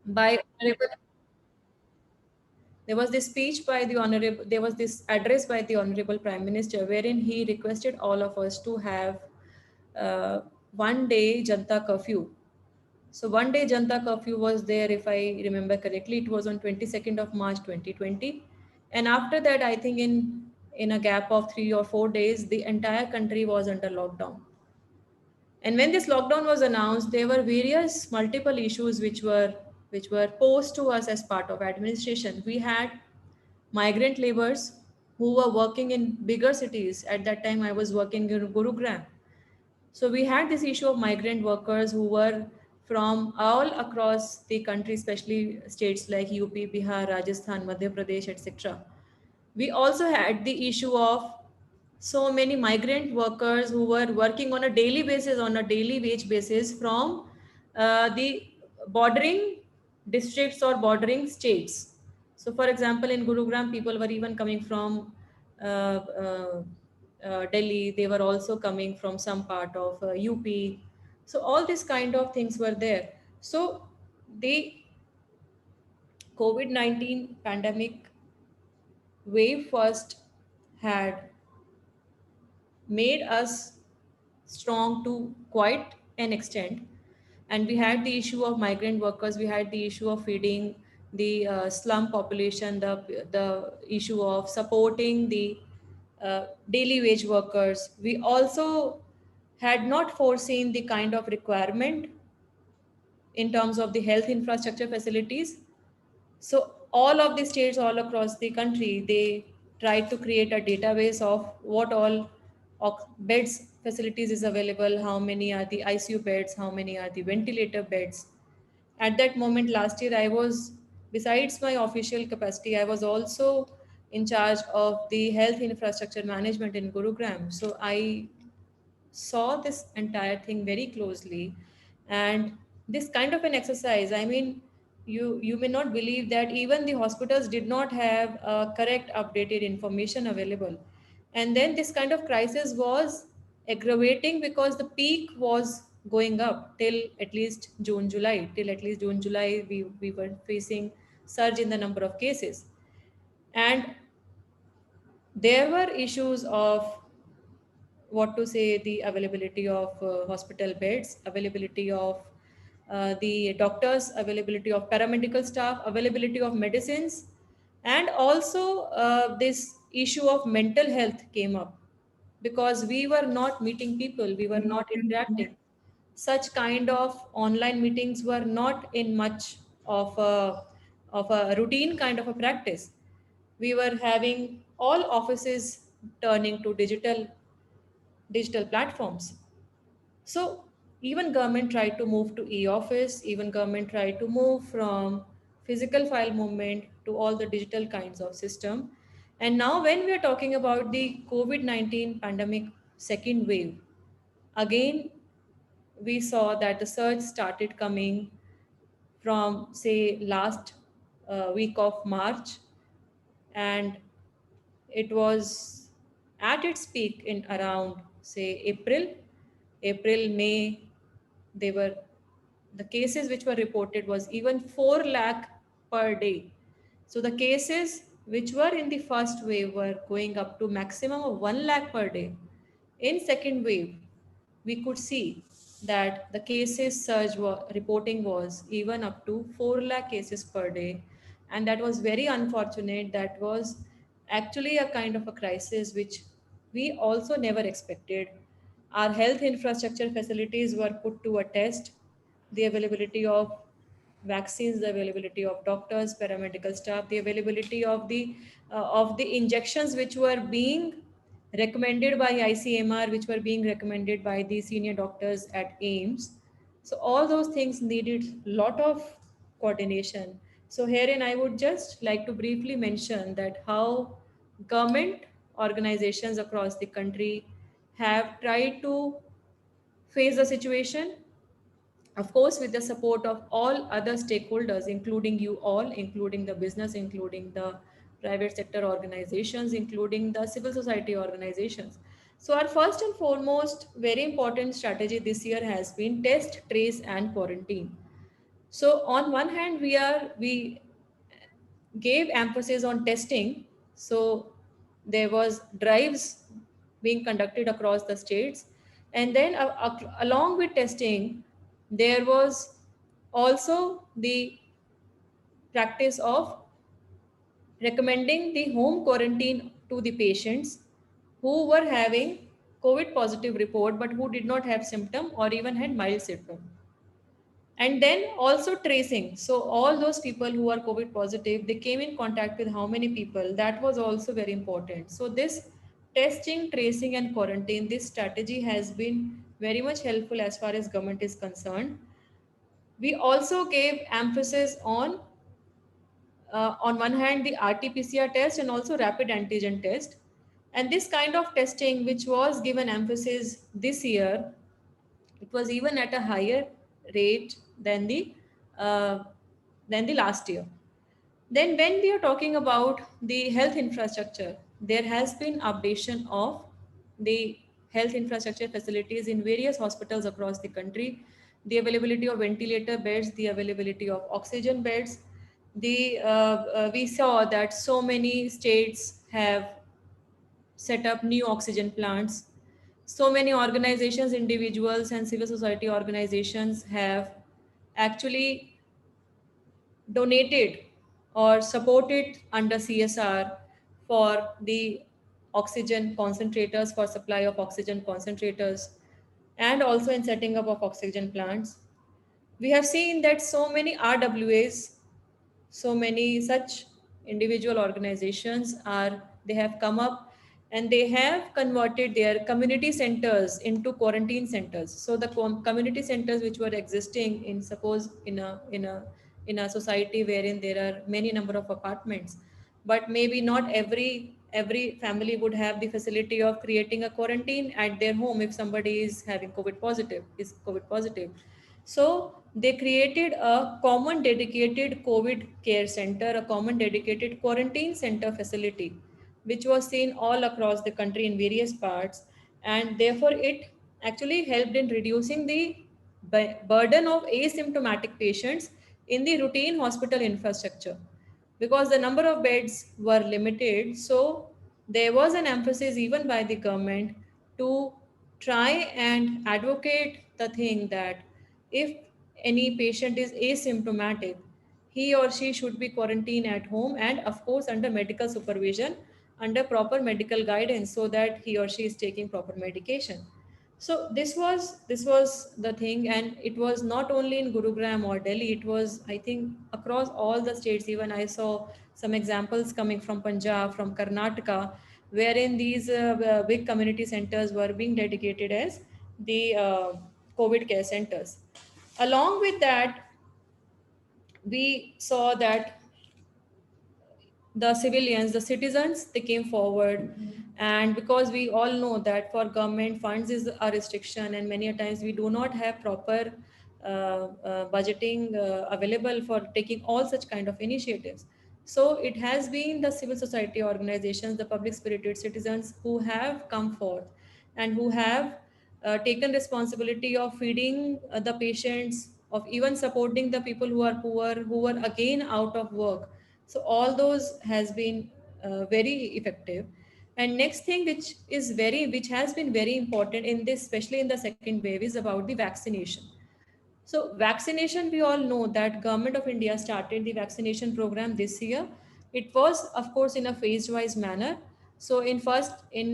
by Honorable, there was this speech by the Honorable, there was this address by the Honorable Prime Minister wherein he requested all of us to have uh, 1 day Janta curfew. So 1 day Janta curfew was there, if I remember correctly, it was on 22nd of March 2020. And after that, I think in a gap of 3 or 4 days, the entire country was under lockdown. And when this lockdown was announced, there were various multiple issues which were posed to us as part of administration. We had migrant laborers who were working in bigger cities. At that time, I was working in Gurugram. So we had this issue of migrant workers who were from all across the country, especially states like UP, Bihar, Rajasthan, Madhya Pradesh, etc. We also had the issue of so many migrant workers who were working on a daily basis, on a daily wage basis from the bordering districts or bordering states. So, for example, in Gurugram, people were even coming from uh, uh, Delhi. They were also coming from some part of UP. So, all these kind of things were there. So, the COVID-19 pandemic wave first had made us strong to quite an extent. And we had the issue of migrant workers, we had the issue of feeding the slum population, the issue of supporting the daily wage workers. We also had not foreseen the kind of requirement in terms of the health infrastructure facilities. So all of the states all across the country, they tried to create a database of what all beds facilities is available, how many are the ICU beds, how many are the ventilator beds. At that moment last year, I was, besides my official capacity, I was also in charge of the health infrastructure management in Gurugram. So I saw this entire thing very closely. And this kind of an exercise, I mean, you may not believe that even the hospitals did not have correct updated information available. And then this kind of crisis was aggravating because the peak was going up till at least June July. Till at least June July, we were facing surge in the number of cases. And there were issues of, what to say, the availability of hospital beds, availability of the doctors, availability of paramedical staff, availability of medicines, and also this issue of mental health came up because we were not meeting people, we were not interacting. Such kind of online meetings were not in much of a routine kind of a practice. We were having all offices turning to digital platforms. So even government tried to move to e-office, even government tried to move from physical file movement to all the digital kinds of system. And now when we are talking about the COVID-19 pandemic second wave, again we saw that the surge started coming from say last week of March, and it was at its peak in around say April, May. They were, the cases which were reported was even 4 lakh per day. So the cases which were in the first wave were going up to maximum of 1 lakh per day. In second wave, we could see that the cases surge reporting was even up to 4 lakh cases per day. And that was very unfortunate. That was actually a kind of a crisis which we also never expected. Our health infrastructure facilities were put to a test. The availability of vaccines, the availability of doctors, paramedical staff, the availability of the injections which were being recommended by ICMR, which were being recommended by the senior doctors at AIMS. So all those things needed lot of coordination. So herein I would just like to briefly mention that how government organizations across the country have tried to face the situation, of course with the support of all other stakeholders, including you all, including the business, including the private sector organizations, including the civil society organizations. So our first and foremost very important strategy this year has been test, trace and quarantine. So on one hand, we gave emphasis on testing. So there was drives being conducted across the states, and then along with testing, there was also the practice of recommending the home quarantine to the patients who were having COVID positive report but who did not have symptom or even had mild symptom. And then also tracing. So all those people who are COVID positive, they came in contact with how many people? That was also very important. So this testing, tracing, and quarantine, this strategy has been very much helpful as far as government is concerned. We also gave emphasis on one hand, the RT-PCR test and also rapid antigen test. And this kind of testing, which was given emphasis this year, it was even at a higher rate uh, than the last year. Then, when we are talking about the health infrastructure, there has been updation of the health infrastructure facilities in various hospitals across the country, the availability of ventilator beds, the availability of oxygen beds. We saw that so many states have set up new oxygen plants. So many organizations, individuals, and civil society organizations have actually donated or supported under CSR for the oxygen concentrators, for supply of oxygen concentrators, and also in setting up of oxygen plants. We have seen that so many RWAs, so many such individual organizations are, they have come up and they have converted their community centers into quarantine centers. So the community centers which were existing in, suppose in a society wherein there are many number of apartments, but maybe not every family would have the facility of creating a quarantine at their home if somebody is having COVID positive. So they created a common dedicated COVID care center, a common dedicated quarantine center facility, which was seen all across the country in various parts. And therefore, it actually helped in reducing the burden of asymptomatic patients in the routine hospital infrastructure, because the number of beds were limited. So there was an emphasis even by the government to try and advocate the thing that if any patient is asymptomatic, he or she should be quarantined at home, and of course under medical supervision, under proper medical guidance, so that he or she is taking proper medication. So this was the thing, and it was not only in Gurugram or Delhi. It was, I think, across all the states. Even I saw some examples coming from Punjab, from Karnataka, wherein these big community centers were being dedicated as the COVID care centers. Along with that, we saw that the civilians, the citizens, they came forward. And because we all know that for government funds is a restriction, and many a times we do not have proper budgeting available for taking all such kind of initiatives. So it has been the civil society organizations, the public spirited citizens who have come forth and who have taken responsibility of feeding the patients, of even supporting the people who are poor, who were again out of work. So all those has been very effective. And next thing which has been very important in this, especially in the second wave, is about the vaccination. So vaccination, we all know that Government of India started the vaccination program this year. It was, of course, in a phased-wise manner. So in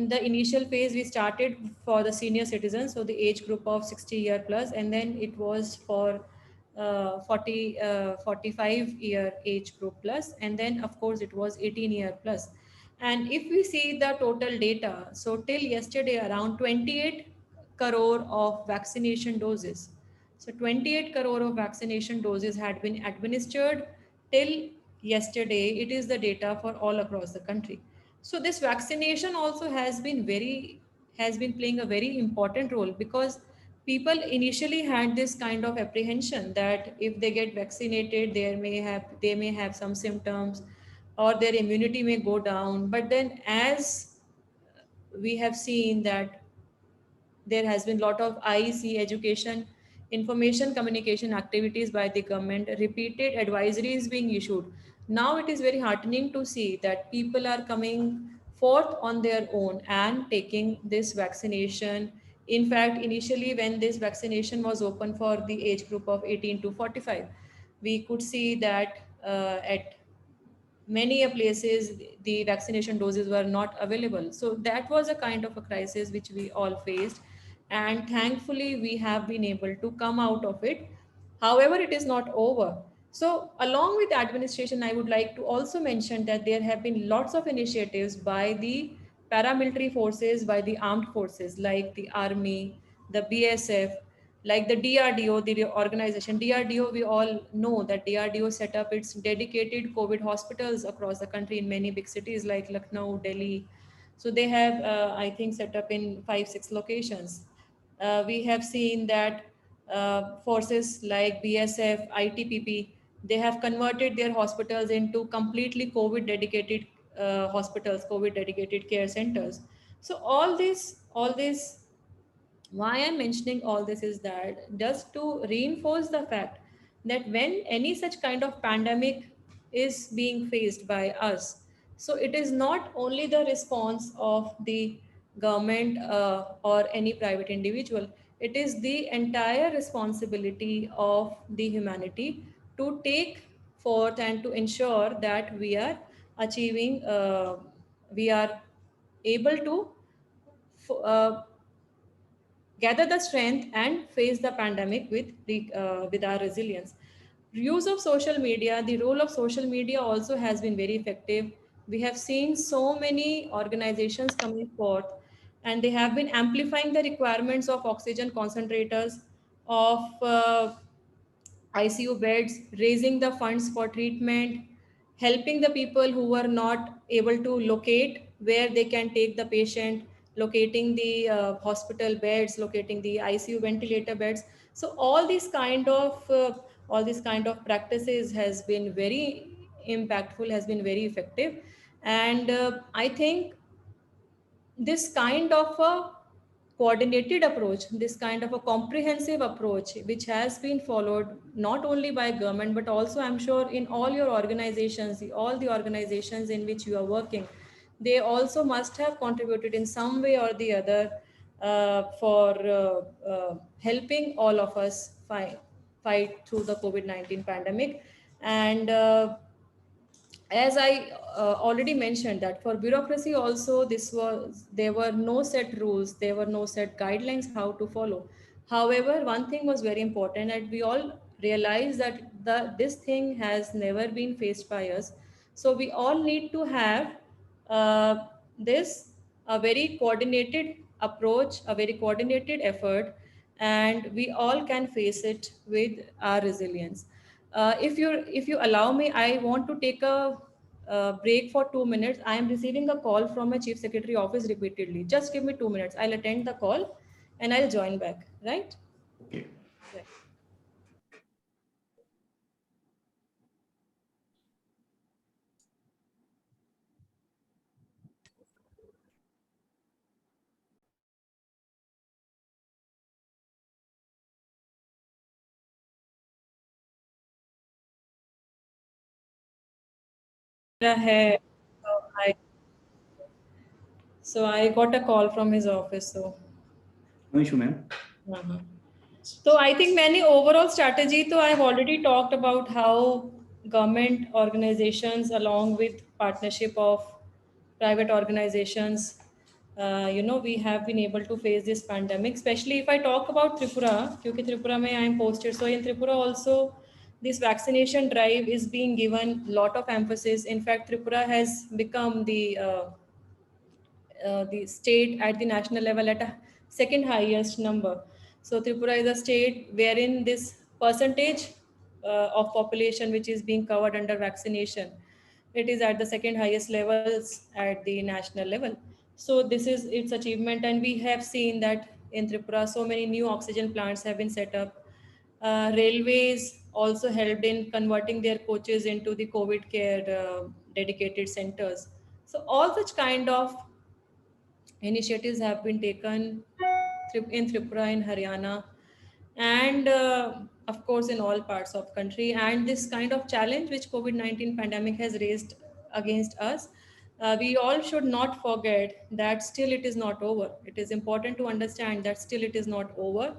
the initial phase, we started for the senior citizens, so the age group of 60-year plus, and then it was for 45-year age group plus, and then of course it was 18-year plus. And if we see the total data, so till yesterday, around 28 crore of vaccination doses, so 28 crore of vaccination doses had been administered till yesterday. It is the data for all across the country. So this vaccination also has been playing a very important role, because people initially had this kind of apprehension that if they get vaccinated, they may have some symptoms, or their immunity may go down. But then, as we have seen that there has been a lot of IEC education information communication activities by the government, repeated advisories being issued. Now it is very heartening to see that people are coming forth on their own and taking this vaccination. In fact, initially when this vaccination was open for the age group of 18 to 45, we could see that at many a places the vaccination doses were not available. So that was a kind of a crisis which we all faced, and thankfully we have been able to come out of it. However, it is not over. So along with administration, I would like to also mention that there have been lots of initiatives by the paramilitary forces, by the armed forces like the army, the BSF, like the DRDO, the organization DRDO. We all know that DRDO set up its dedicated COVID hospitals across the country in many big cities like Lucknow, Delhi. So they have, I think, set up in 5, 6 locations. We have seen that forces like BSF, ITPP, they have converted their hospitals into completely COVID dedicated hospitals, COVID dedicated care centers. So all this, why I'm mentioning all this is that just to reinforce the fact that when any such kind of pandemic is being faced by us, so it is not only the response of the government or any private individual, it is the entire responsibility of the humanity to take forth and to ensure that we are achieving, we are able to uh, gather the strength and face the pandemic with our resilience. Use of social media, the role of social media also has been very effective. We have seen so many organizations coming forth, and they have been amplifying the requirements of oxygen concentrators, of ICU beds, raising the funds for treatment, helping the people who were not able to locate where they can take the patient, locating the hospital beds, locating the ICU ventilator beds. So all these kind of practices has been very impactful, has been very effective, and I think this kind of a coordinated approach, this kind of a comprehensive approach, which has been followed not only by government but also, I'm sure, in all your organizations, all the organizations in which you are working, they also must have contributed in some way or the other for helping all of us fight through the COVID-19 pandemic. And as I already mentioned, that for bureaucracy also, this was there were no set rules, there were no set guidelines how to follow. However, one thing was very important, and we all realized that this thing has never been faced by us. So we all need to have uh, this a very coordinated approach, a very coordinated effort, and we all can face it with our resilience. If you allow me, I want to take a break for 2 minutes. I am receiving a call from my chief secretary office repeatedly. Just give me 2 minutes. I'll attend the call and I'll join back. Right? Okay. Right. है, so I so I got a call from his office. So No issue, ma'am. uh-huh. So I think many overall strategy. So I've already talked about how government organizations, along with partnership of private organizations, we have been able to face this pandemic. Especially if I talk about Tripura, because Tripura mein I am posted. So in Tripura also, this vaccination drive is being given lot of emphasis. In fact, Tripura has become the state at the national level at a second highest number. So Tripura is a state wherein this percentage of population which is being covered under vaccination, it is at the second highest levels at the national level. So this is its achievement, and we have seen that in Tripura so many new oxygen plants have been set up. Railways also helped in converting their coaches into the COVID care dedicated centers. So all such kind of initiatives have been taken in Tripura, in Haryana, and of course in all parts of country. And this kind of challenge which COVID-19 pandemic has raised against us, we all should not forget that still it is not over. It is important to understand that still it is not over.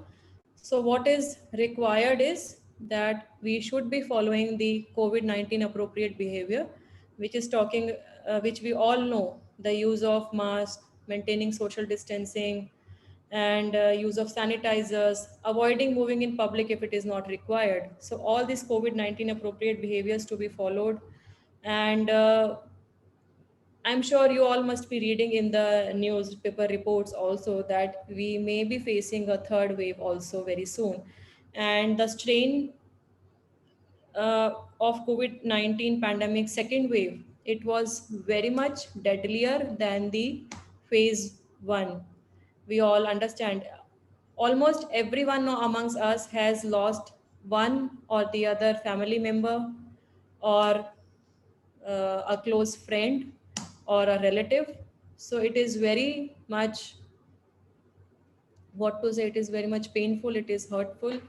So what is required is that we should be following the COVID-19 appropriate behavior, which is talking, which we all know, the use of mask, maintaining social distancing, and use of sanitizers, avoiding moving in public if it is not required. So all these COVID-19 appropriate behaviors to be followed. And I'm sure you all must be reading in the newspaper reports also that we may be facing a third wave also very soon. And the strain of COVID-19 pandemic second wave, it was very much deadlier than the phase one. We all understand. Almost everyone amongst us has lost one or the other family member, or a close friend, or a relative. So it is very much, what to say, it is very much painful, it is hurtful.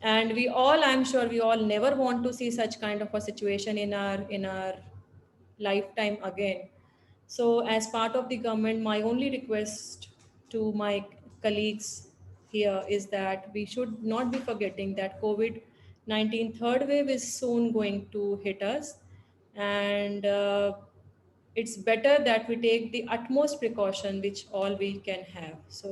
And we all, I'm sure we all never want to see such kind of a situation in our lifetime again. So as part of the government, my only request to my colleagues here is that we should not be forgetting that COVID-19 third wave is soon going to hit us. And it's better that we take the utmost precaution which all we can have. So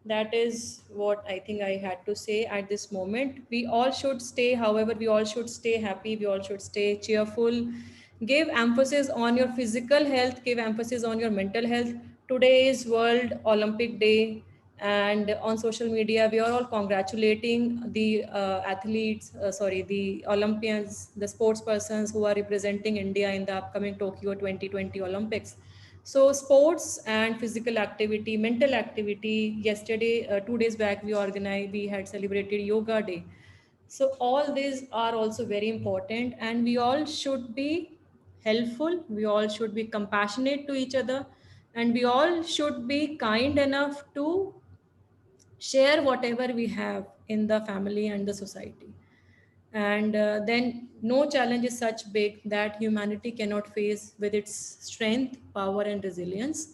that is what I think I had to say at this moment. We all should stay, however, we all should stay happy, we all should stay cheerful. Give emphasis on your physical health, give emphasis on your mental health. Today is World Olympic Day, and on social media we are all congratulating the athletes, sorry, the Olympians, the sports persons who are representing India in the upcoming Tokyo 2020 Olympics. So sports and physical activity, mental activity. Yesterday, 2 days back, we had celebrated Yoga Day. So all these are also very important, and we all should be helpful. We all should be compassionate to each other, and we all should be kind enough to share whatever we have in the family and the society. And then no challenge is such big that humanity cannot face with its strength, power, and resilience.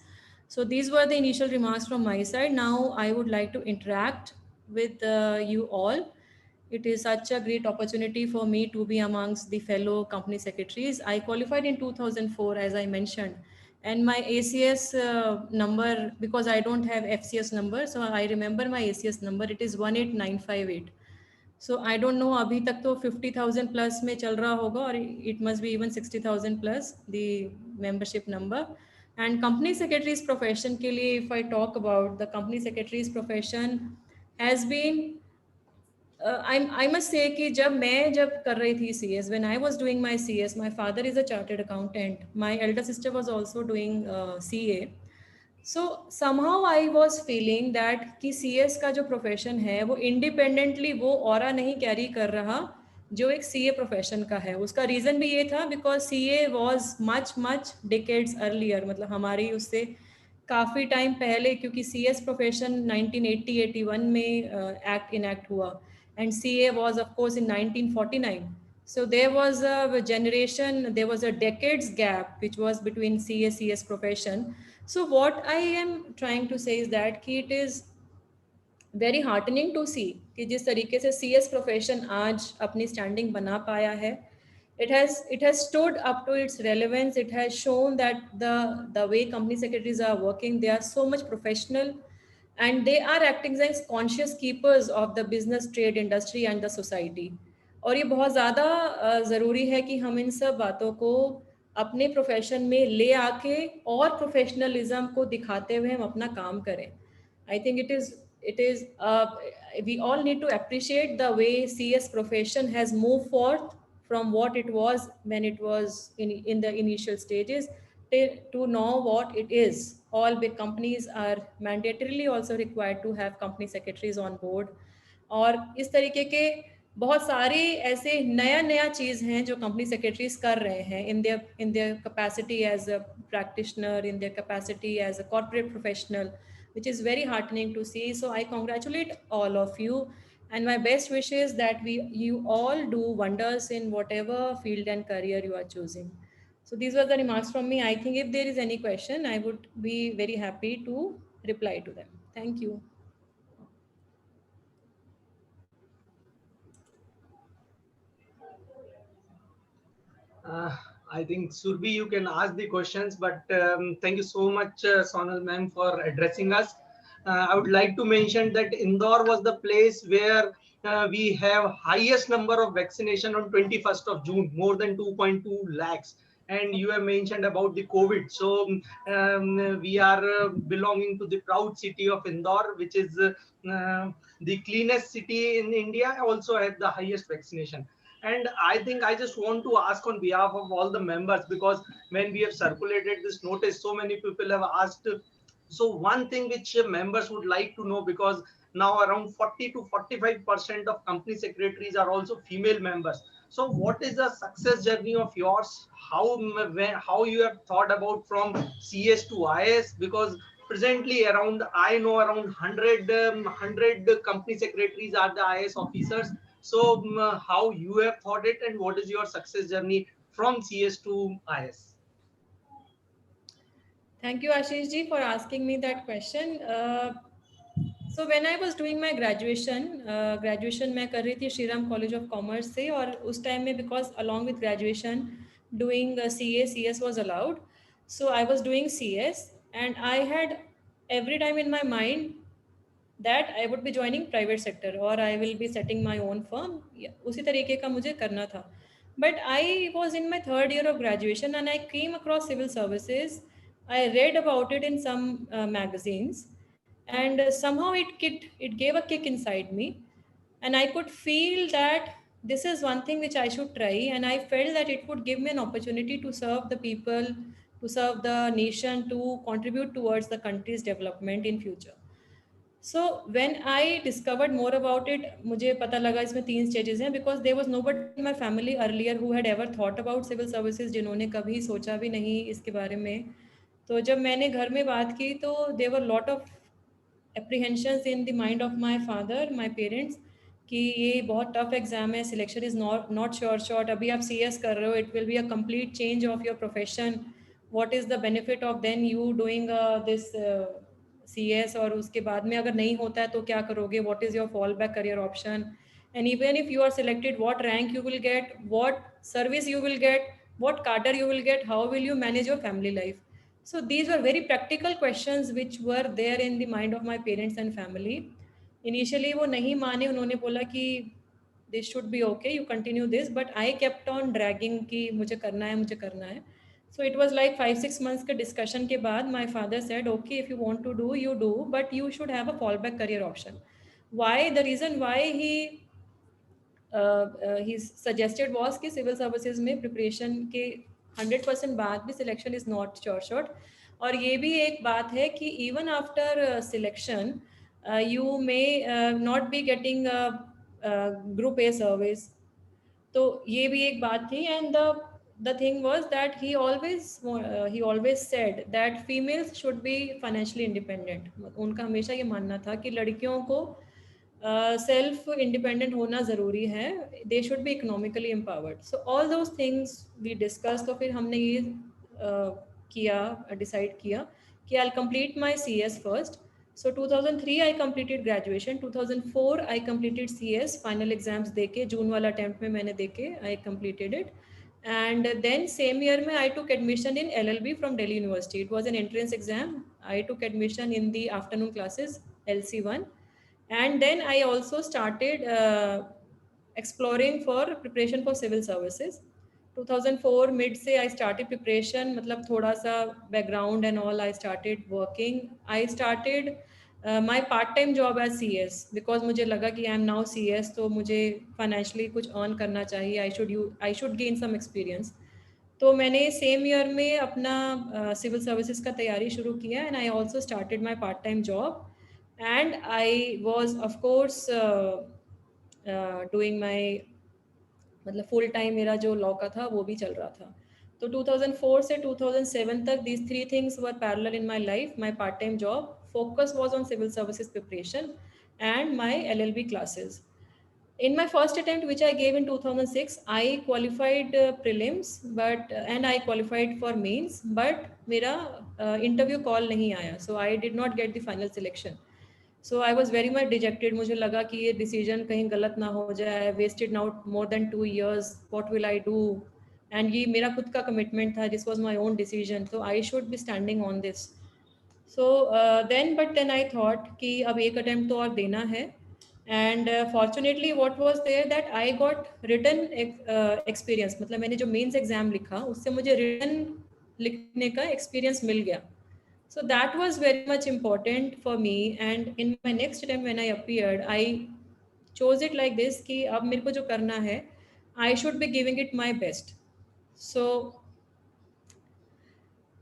So these were the initial remarks from my side. Now I would like to interact with you all. It is such a great opportunity for me to be amongst the fellow company secretaries. I qualified in 2004, as I mentioned, and my ACS number, because I don't have FCS number, so I remember my ACS number. It is 18958. So I don't know, अभी तक तो 50,000 plus में चल रहा होगा, और it must be even 60,000 plus the membership number. And company secretary's profession के लिए, if I talk about the company secretary's profession, has been I must say कि जब कर रही थी CS, when I was doing my CS, my father is a chartered accountant. My elder sister was also doing CA. So somehow I was feeling that कि CS का जो profession है वो इंडिपेंडेंटली वो ऑरा नहीं कैरी कर रहा जो एक CA प्रोफेशन का है. उसका रीज़न भी ये था because CA was much much decades earlier, मतलब हमारी उससे काफ़ी टाइम पहले, क्योंकि CS प्रोफेशन 1980-81 में एक्ट इनैक्ट हुआ, and CA was of course in 1949. So there was a generation, there was a decades gap which was between CA CS profession. So what I am trying to say is that कि it is very heartening to see कि जिस तरीके से CS profession आज अपनी standing बना पाया है. It has stood up to its relevance. It has shown that the way company secretaries are working, they are so much professional, and they are acting as conscious keepers of the business, trade, industry and the society. और ये बहुत ज़्यादा ज़रूरी है कि हम इन सब बातों को अपने प्रोफेशन में ले आके और प्रोफेशनलिज्म को दिखाते हुए हम अपना काम करें. I think it is we all need to appreciate the way CS profession has moved forth from what it was when it was in the initial stages to know what it is. All big companies are mandatorily also required to have company secretaries on board. और इस तरीके के बहुत सारे ऐसे नया नया चीज़ हैं जो कंपनी सेक्रेटरीज कर रहे हैं in their capacity as a practitioner, in their capacity as a corporate professional, which is very heartening to see. So I congratulate all of you, And my best wish is that you all do wonders in whatever field and career you are choosing. So these were the remarks from me. I think if there is any question, I would be very happy to reply to them. Thank you. Uh, I think Surbi, you can ask the questions, but thank you so much, Sonal ma'am, for addressing us. I would like to mention that Indore was the place where we have highest number of vaccination on 21st of June, more than 2.2 lakhs. And you have mentioned about the COVID. So we are belonging to the proud city of Indore, which is the cleanest city in India, also has the highest vaccination. And I think I just want to ask on behalf of all the members, because when we have circulated this notice, so many people have asked. So one thing which members would like to know, because now around 40 to 45% of company secretaries are also female members. So what is the success journey of yours? How you have thought about from CS to IS? Because presently around, I know around 100 company secretaries are the IS officers. So how you have thought it, and what is your success journey from CS to IS? Thank you, Ashish ji, for asking me that question. So when I was doing my graduation मैं कर रही थी Shriram college of commerce से, और उस time में because along with graduation doing CS was allowed, so I was doing CS, and I had every time in my mind that I would be joining private sector or I will be setting my own firm. उसी तरीके का मुझे करना था. But I was in my third year of graduation and I came across civil services. I read about it in some magazines, and somehow it gave a kick inside me, and I could feel that this is one thing which I should try, and I felt that it would give me an opportunity to serve the people, to serve the nation, to contribute towards the country's development in future. So when I discovered more about it, मुझे पता लगा इसमें 3 stages हैं, because there was nobody in my family earlier who had ever thought about civil services, जिन्होंने कभी सोचा भी नहीं इसके बारे में. तो जब मैंने घर में बात की तो there were lot of apprehensions in the mind of my father, my parents, कि ये बहुत टफ एग्जाम है, selection is not sure shot, अभी आप CS कर रहे हो, it will be a complete change of your profession, what is the benefit of then you doing this CS, और उसके बाद में अगर नहीं होता है तो क्या करोगे, what is your fall back career option, and even if you are selected what rank you will get, what service you will get, what cadre you will get, how will you manage your family life. So these were very practical questions which were there in the mind of my parents and family. Initially वो नहीं माने, उन्होंने बोला कि this should be okay, you continue this, but I kept on dragging कि मुझे करना है, मुझे करना है. So it was like 5-6 months के discussion के बाद my father said, okay, if you want to do, you do, but you should have a fallback career option. Why? The reason why he suggested was कि civil services में preparation के 100% बाद भी selection is not sure shot. और ये भी एक बात है कि even after selection you may not be getting group A service. तो ये भी एक बात थी. And the thing was that he always said that females should be financially independent. उनका हमेशा ये मानना था कि लड़कियों को सेल्फ इंडिपेंडेंट होना ज़रूरी है, they should be economically empowered. So all those things we discuss. तो फिर हमने ये किया, डिसाइड किया कि I complete my CS first. So 2003 I completed graduation, 2004 I completed CS final exams देके, जून वाला attempt में मैंने देके I completed it, and then same year में I took admission in LLB from Delhi University. It was an entrance exam. I took admission in the afternoon classes LC1, and then I also started exploring for preparation for civil services. 2004 mid से I started preparation, मतलब थोड़ा सा background and all, I started working. I started my part time job as CS because मुझे लगा कि I am now CS, तो मुझे financially कुछ earn करना चाहिए, I should gain some experience. तो मैंने सेम ईयर में अपना सिविल सर्विसेज का तैयारी शुरू किया, and I also started my part time job, and I was of course doing my, मतलब फुल टाइम मेरा जो लॉ का था वो भी चल रहा था. तो 2004 से 2007 तक these 3 things were parallel in my life. My part-time job focus was on civil services preparation and my LLB classes. In my first attempt, which I gave in 2006, I qualified prelims, but and I qualified for mains, but मेरा interview call नहीं आया, so I did not get the final selection. So I was very much dejected. मुझे लगा कि ये decision कहीं गलत ना हो जाए. I wasted now more than 2 years. What will I do? And ये मेरा खुद का commitment था. This was my own decision. So I should be standing on this. So then I thought कि अब एक attempt तो और देना है. And fortunately what was there that I got written experience. मतलब मैंने जो mains exam लिखा उससे मुझे written लिखने का experience मिल गया. So that was very much important for me. And in my next attempt when I appeared, I chose it like this कि अब मेरे को जो करना है, I should be giving it my best. So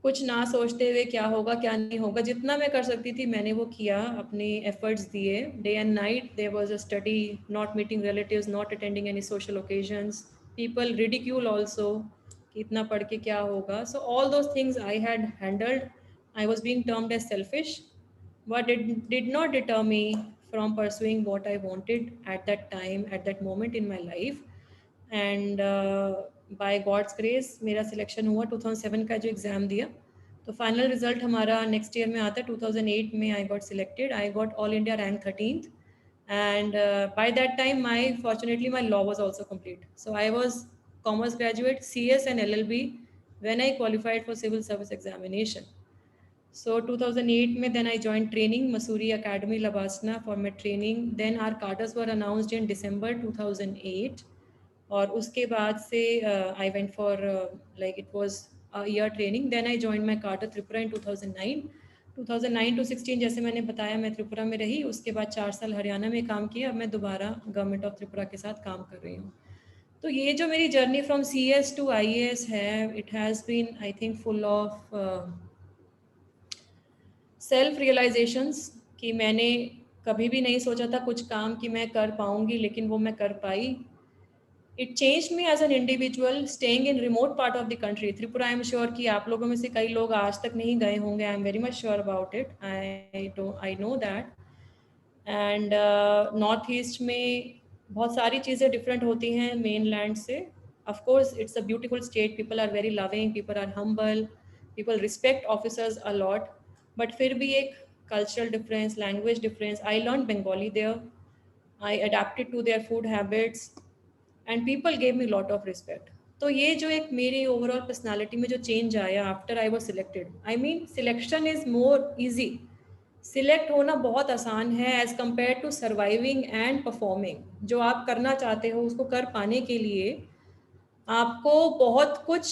कुछ ना सोचते हुए क्या होगा क्या नहीं होगा, जितना मैं कर सकती थी मैंने वो किया, अपने एफर्ट्स दिए. Day and night there was a study, not meeting relatives, not attending any social occasions. People ridicule also कि इतना पढ़ के क्या होगा. So all those things I had handled. I was being termed as selfish, but it did not deter me from pursuing what I wanted at that time, at that moment in my life. And by God's grace मेरा selection हुआ 2007 का जो exam दिया. तो final result हमारा next year में आता है. 2008 में I got selected. I got all India rank 13th. And by that time fortunately my law was also complete. So I was commerce graduate, CS and LLB when I qualified for civil service examination. So 2008 में then I joined training Mussoorie Academy Labasna for my training. Then our cadres were announced in December 2008. और उसके बाद से I went for like it was a year training. Then I join my cadre Tripura in 2009. 2009 to 16 जैसे मैंने बताया मैं त्रिपुरा में रही. उसके बाद 4 साल हरियाणा में काम किया. अब मैं दोबारा गवर्नमेंट ऑफ त्रिपुरा के साथ काम कर रही हूँ. तो ये जो मेरी journey from CS to IAS है, it has been I think full of self realisations कि मैंने कभी भी नहीं सोचा था कुछ काम कि मैं कर पाऊँगी, लेकिन वो मैं कर पाई. It changed me as an individual staying in remote part of the country. Tripura, I am sure कि आप लोगों में से कई लोग आज तक नहीं गए होंगे. I am very much sure about it. I know that. And north east में बहुत सारी चीज़ें डिफरेंट होती हैं मेन लैंड से. Of course, it's a beautiful state. People are very loving. People are humble. People respect officers a lot. But फिर भी एक cultural difference, language difference. I learned Bengali there. I adapted to their food habits. And people gave me lot of respect. तो ये जो एक मेरी overall personality में जो चेंज आया after I was selected. I mean selection is more easy. Select होना बहुत आसान है as compare to surviving and performing. जो आप करना चाहते हो उसको कर पाने के लिए आपको बहुत कुछ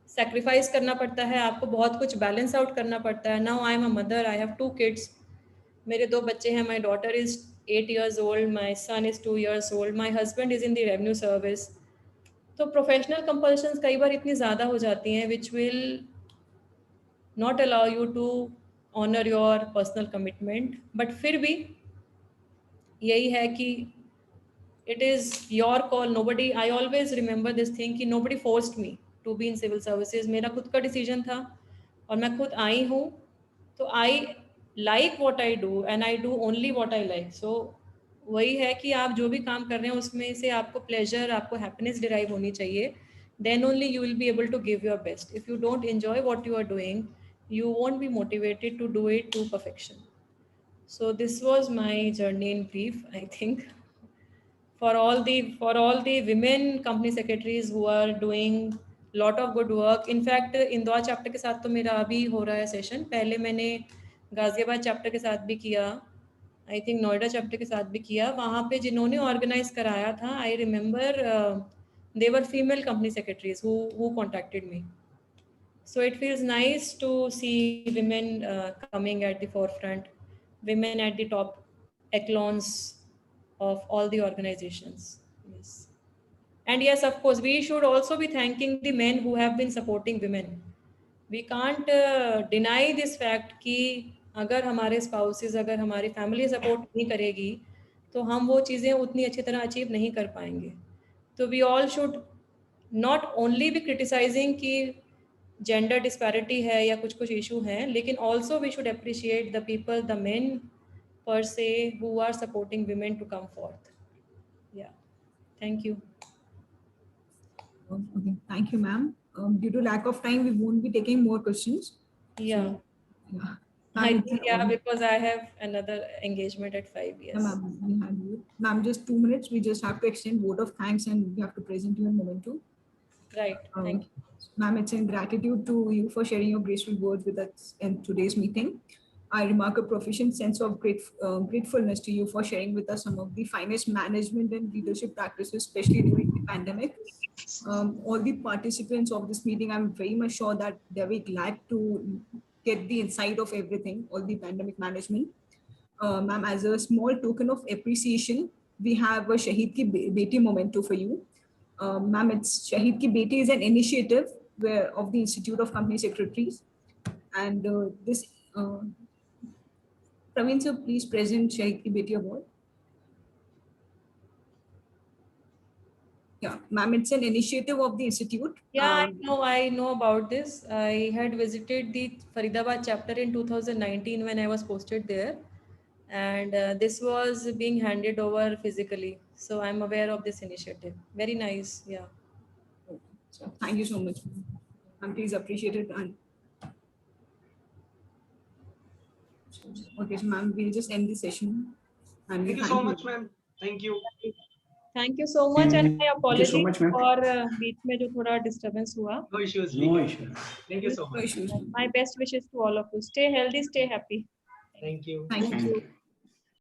सेक्रीफाइस करना पड़ता है, आपको बहुत कुछ बैलेंस आउट करना पड़ता है. Now I am a mother, I have 2 kids. मेरे 2 बच्चे हैं. My daughter is 8 years old, my son is 2 years old, my husband is in the revenue service. तो प्रोफेशनल कंपल्शंस कई बार इतनी ज़्यादा हो जाती हैं which will not allow you to honour your personal commitment. But फिर भी यही है कि it is your call. Nobody, I always remember this thing कि nobody forced me to be in civil services. मेरा खुद का डिसीजन था और मैं खुद आई हूँ. तो I like what I do and I do only what I like. So वही है कि आप जो भी काम कर रहे हैं उसमें से आपको प्लेजर, आपको हैप्पीनेस डिराइव होनी चाहिए. Then only you will be able to give your best. If you don't enjoy what you are doing, you won't be motivated to do it to perfection. So this was my journey in brief, I think. For all the women company secretaries who are doing lot of good work. In fact Indore chapter के साथ तो मेरा अभी हो रहा है session. पहले मैंने गाजियाबाद चैप्टर के साथ भी किया, आई थिंक नोएडा चैप्टर के साथ भी किया. वहाँ पे जिन्होंने ऑर्गेनाइज कराया था, I remember there were female company secretaries who contacted me. So it feels nice to see women coming at the forefront, women at the top echelons of all the organizations. Yes. And yes, of course, we should also be thanking the men who have been supporting women. We can't deny this fact कि अगर हमारे spouses, अगर हमारी family support नहीं करेगी तो हम वो चीज़ें उतनी अच्छी तरह अचीव नहीं कर पाएंगे. तो we all should not only be criticizing कि जेंडर डिस्पैरिटी है या कुछ कुछ इशू हैं, लेकिन also we should appreciate the people, the men per se who are supporting women to come forth. Thank you. Okay, thank you, ma'am. Due to lack of time, we won't be taking more questions. Yeah. Yeah. I Ma'am, think, yeah, because I have another engagement at 5. yeah, Yes. ma'am, we have you. Ma'am, just 2 minutes. We just have to extend vote of thanks and we have to present you in memento. Right. Thank you. Ma'am, it's in gratitude to you for sharing your graceful words with us in today's meeting. I remark a proficient sense of gratefulness to you for sharing with us some of the finest management and leadership practices, especially during the pandemic. All the participants of this meeting, I'm very much sure that they're very glad to get the insight of everything, all the pandemic management. Ma'am, as a small token of appreciation, we have a Shaheed Ki Beti memento for you. Ma'am, it's Shaheed Ki Beti is an initiative of the Institute of Company Secretaries. And this, Praveen sir, please present Shaheed Ki Beti award. Yeah, ma'am, it's an initiative of the institute. Yeah, I know about this. I had visited the Faridabad chapter in 2019 when I was posted there, and this was being handed over physically. So I'm aware of this initiative. Very nice. Yeah. So thank you so much. And please appreciate it. And okay, so ma'am, we'll just end the session. And we Thank you so much, ma'am. Thank you. Thank you so much, and my Thank you apologies so much, ma'am. for बीच में जो थोड़ा disturbance हुआ. No issues. No issue. Thank you so No much. issues. My best wishes to all of you. Stay healthy, stay happy. Thank you. Thank you. Thank you.